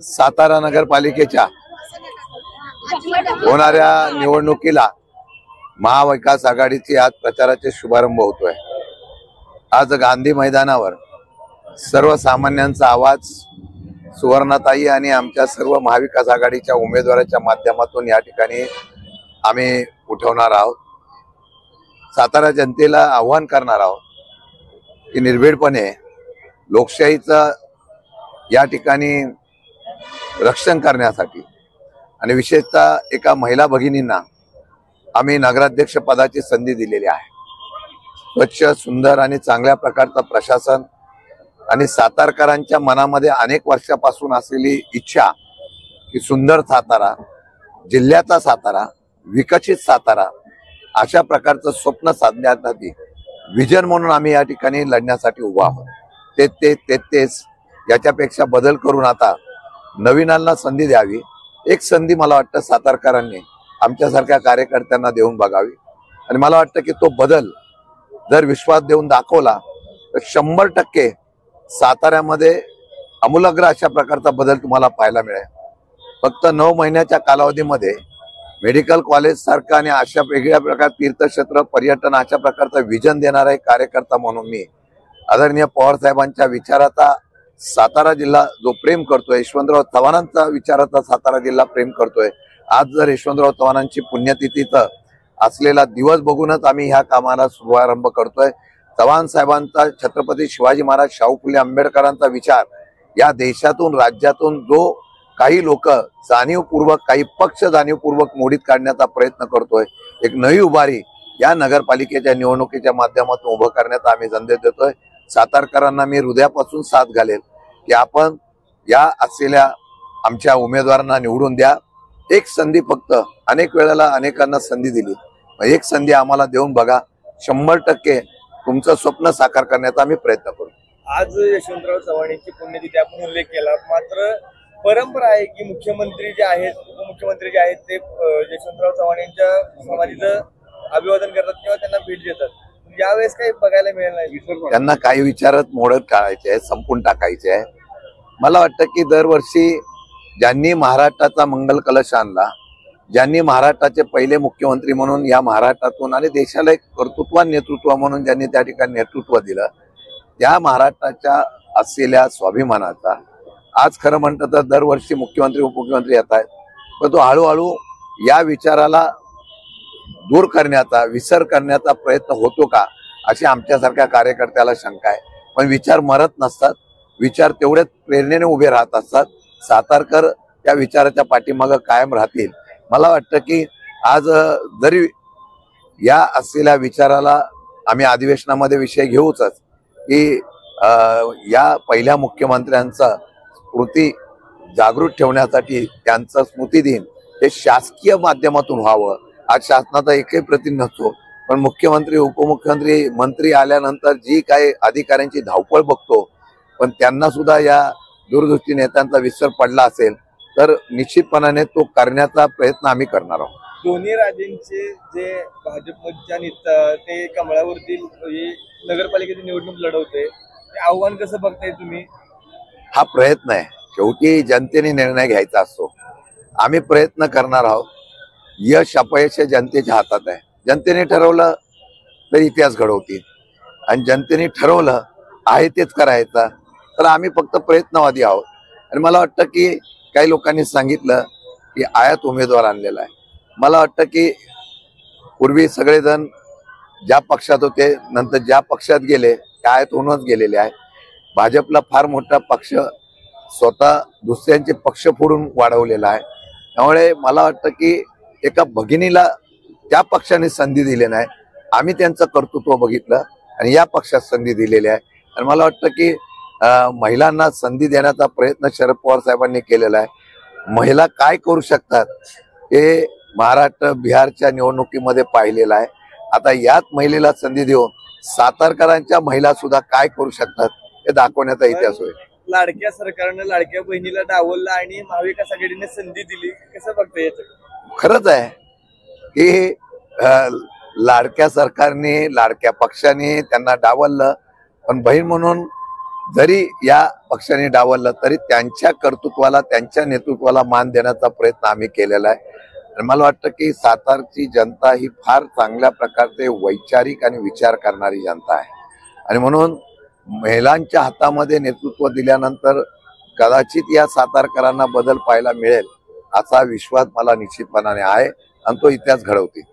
सातारा नगरपालिकेच्या होणाऱ्या निवडणुकीला महाविकास आघाडीची आज प्रचाराचे शुभारंभ होतोय। आज गांधी मैदानावर सर्वसामान्यांचा आवाज सुवर्णाताई आणि आमच्या सर्व महाविकास आघाडीच्या उमेदवाराच्या माध्यमातून या ठिकाणी आम्ही उठवणार आहोत। सातारा जनतेला आव्हान करणार आहोत की निर्भीडपणे लोकशाहीचं या ठिकाणी रक्षण करण्यासाठी आणि विशेषतः एका महिला भगिनींना आम्ही नगराध्यक्ष पदाची संधी दिलेली आहे। स्वच्छ, सुंदर आणि चांगल्या प्रकारचं प्रशासन आणि सातारकरांच्या मनामध्ये अनेक वर्षापासून असलेली इच्छा की सुंदर सातारा, जिल्ह्याचा सातारा, विकसित सातारा अशा प्रकारचं स्वप्न साधण्यासाठी विजन म्हणून आम्ही या ठिकाणी लढण्यासाठी उभा आहोत। तेच याच्यापेक्षा बदल करून आता नवीनांना संधी द्यावी। एक संधी मला वाटतं सातारकरांनी आमच्यासारख्या कार्यकर्त्यांना देऊन बघावी आणि मला वाटतं की तो बदल जर विश्वास देऊन दाखवला तर 100% साताऱ्यामध्ये आमूलाग्र अशा प्रकारचा बदल तुम्हाला पाहायला मिळेल। फक्त 9 महिन्याच्या कालावधीमध्ये मेडिकल कॉलेज सारखा आणि अशा वेगळ्या प्रकार तीर्थक्षेत्र, पर्यटन अशा प्रकारचं विजन देणारा एक कार्यकर्ता म्हणून मी आदरणीय पवार साहेबांच्या विचाराचा सातारा जिल्हा जो प्रेम करतोय, यशवंतराव चव्हाणांचा विचाराचा सातारा जिल्हा प्रेम करतोय। आज जर यशवंतराव चव्हाणांची पुण्यतिथीचं असलेला दिवस बघूनच आम्ही ह्या कामाला शुभारंभ करतोय। चव्हाण साहेबांचा, छत्रपती शिवाजी महाराज, शाहू फुले आंबेडकरांचा विचार या देशातून, राज्यातून जो काही लोक जाणीवपूर्वक, काही पक्ष जाणीवपूर्वक मोडीत काढण्याचा प्रयत्न करतोय, एक नवी उभारी या नगरपालिकेच्या निवडणुकीच्या माध्यमातून उभं करण्याचा आम्ही संदेश देतोय। सातारकरांना मी हृदयापासून साथ घालेल की आपण या असलेल्या आमच्या उमेदवारांना निवडून द्या। एक संधी, फक्त अनेक वेळेला अनेकांना संधी दिली, एक संधी आम्हाला देऊन बघा। 100% तुमचं स्वप्न साकार करण्याचा आम्ही प्रयत्न करू। आज यशवंतराव चव्हाणांची पुण्यतिथी आपण उल्लेख केला, मात्र परंपरा आहे की मुख्यमंत्री जे आहेत, उपमुख्यमंत्री जे आहेत ते यशवंतराव चव्हाण यांच्या समाधीचं अभिवादन करतात किंवा त्यांना भेट देतात। यावेळेस काही बघायला मिळेल नाही? त्यांना काही विचारत मोडत काढायचे आहे, संपून टाकायचे आहे। मला वाटतं की दरवर्षी ज्यांनी महाराष्ट्राचा मंगल कलश आणला, ज्यांनी महाराष्ट्राचे पहिले मुख्यमंत्री म्हणून या महाराष्ट्रातून आणि देशाला एक कर्तृत्वान नेतृत्व म्हणून ज्यांनी त्या ठिकाणी नेतृत्व दिलं, त्या महाराष्ट्राच्या असलेल्या स्वाभिमानाचा आज खरं म्हणतं तर दरवर्षी मुख्यमंत्री, उपमुख्यमंत्री येत आहेत, पण तो हळूहळू या विचाराला दूर करण्याचा, विसर करण्याचा प्रयत्न होतो का अशी आमच्यासारख्या कार्यकर्त्याला शंका आहे। पण विचार मरत नसतात, विचार तेवढ्याच प्रेरणेने उभे राहत असतात। सातारकर त्या विचाराच्या पाठीमागं कायम राहतील। मला वाटतं की आज जरी या असलेल्या विचाराला आम्ही अधिवेशनामध्ये विषय घेऊच की या पहिल्या मुख्यमंत्र्यांचा स्मृती जागृत ठेवण्यासाठी त्यांचं स्मृतिदिन हे शासकीय माध्यमातून व्हावं। आज शासनाचा एकही प्रतिनिधी नसतो, पण मुख्यमंत्री, उपमुख्यमंत्री, मंत्री आल्यानंतर जी काही अधिकाऱ्यांची धावपळ बघतो, पण त्यांना सुद्धा या दूरदृष्टी नेत्यांचा विसर पडला असेल तर निश्चितपणाने तो करण्याचा प्रयत्न आम्ही करणार आहोत। दोन्ही राज्यांचे जे भाजपच्या ते कमळावरती नगरपालिकेची निवडणूक लढवते, ते आव्हान कसं बघताय तुम्ही? हा प्रयत्न आहे, शेवटी जनतेने निर्णय घ्यायचा असतो। आम्ही प्रयत्न करणार आहोत। यश अपयश जनतेच्या हातात आहे। जनतेने ठरवलं तर इतिहास घडवतील आणि जनतेने ठरवलं आहे तेच करायचं तर आम्ही फक्त प्रयत्नवादी आहोत। आणि मला वाटतं की काही लोकांनी सांगितलं की आयात उमेदवार आणलेला आहे। मला वाटतं की पूर्वी सगळेजण ज्या पक्षात होते, नंतर ज्या पक्षात गेले त्या आयात होऊनच गेलेले आहे। भाजपला फार मोठा पक्ष स्वतः दुसऱ्यांचे पक्ष फोडून वाढवलेला आहे। त्यामुळे मला वाटतं की एका भगिनीला त्या पक्षाने संधी दिली नाही, आम्ही त्यांचं कर्तृत्व बघितलं आणि या पक्षात संधी दिलेली आहे। आणि मला वाटतं की महिलांना संधी देण्याचा प्रयत्न शरद पवार साहेबांनी केलेला आहे। महिला काय करू शकतात हे महाराष्ट्र, बिहारच्या निवडणुकीमध्ये पाहिलेलं आहे। आता याच महिलेला संधी देऊन सातारकरांच्या महिला सुद्धा काय करू शकतात हे दाखवण्याचा इतिहास होईल। लाडक्या सरकारनं लाडक्या बहिणीला डावललं आणि महाविकास आघाडीने संधी दिली, कसं बघता येतं? खरंच आहे की लाडक्या सरकारने, लाडक्या पक्षाने त्यांना डावललं, पण बहीण म्हणून जरी या पक्षाने डावललं तरी त्यांच्या कर्तृत्वाला, त्यांच्या नेतृत्वाला मान देण्याचा प्रयत्न आम्ही केलेला आहे. आणि मला वाटतं की सातारची जनता ही फार चांगल्या प्रकारचे वैचारिक आणि विचार करणारी जनता आहे. आणि म्हणून महिलांच्या हातामध्ये नेतृत्व दिल्यानंतर कदाचित या सातारकरांना बदल पाहायला मिळेल असा विश्वास मला निश्चितपणाने आहे आणि तो इतिहास घडवतील.